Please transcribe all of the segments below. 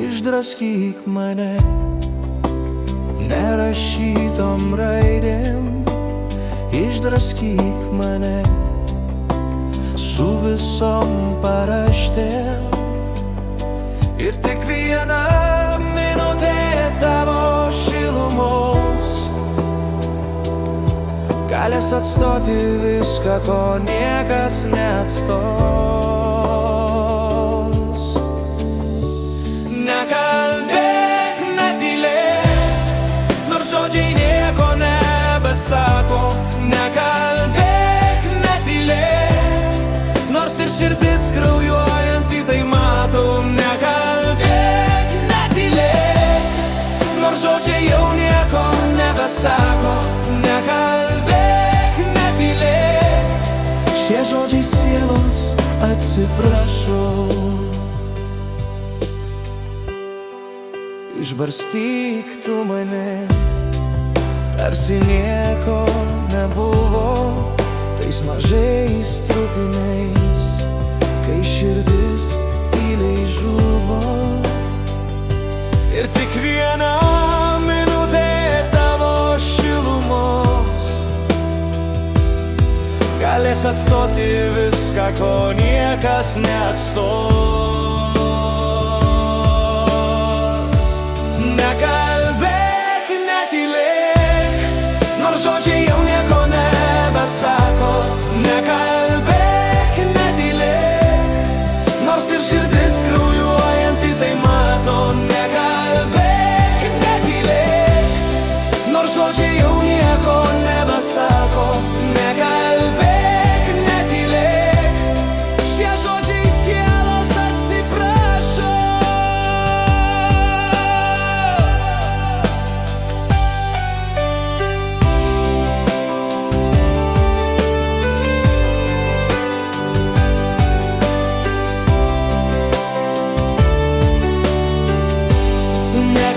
Išdraskyk mane nerašytom raidėm, išdraskyk mane su visom paraštėm. Ir tik viena minutė tavo šilumos galės atstoti viską, ko niekas neatstos. Nekalbėk, netylėk, nors žodžiai nieko nebesako. Nekalbėk, netylėk, nors ir širdis kraujuojanti tai mato. Nekalbėk, netylėk, nors žodžiai jau nieko nebesako. Nekalbėk, netylėk, šie žodžiai sielos atsiprašau. Išbarstyk tu mane, tarsi nieko nebuvo, tais mažais trupiniais, kai širdis tyliai žuvo. Ir tik viena minutė tavo šilumos galės atstoti viską, ko niekas neatstos. Nekalbėk, netylėk, nors žodžiai jau nieko nebesako. Nekalbėk, netylėk, nors ir širdis kraujuojanti tai mato. Nekalbėk, netylėk, nors žodžiai jau nieko nebesako. Nekalbėk, netylėk, šie žodžiai sielos atsiprašo.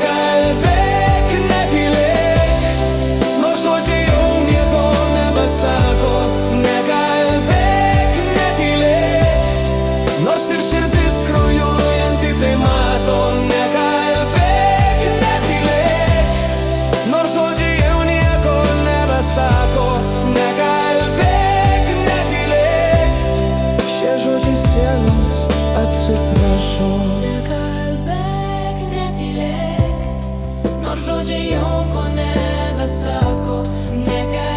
Nekalbėk, netylėk, nors žodžiai jau nieko nebesako. Nekalbėk, netylėk, nors ir širdis kraujuojanti tai mato. Nekalbėk, netylėk, nors žodžiai jau nieko nebesako. Nekalbėk, netylėk, šie žodžiai sielos atsiprašo. Nekalbėk, netylėk, nors žodžiai jau ko nebesako. Nekalbėk,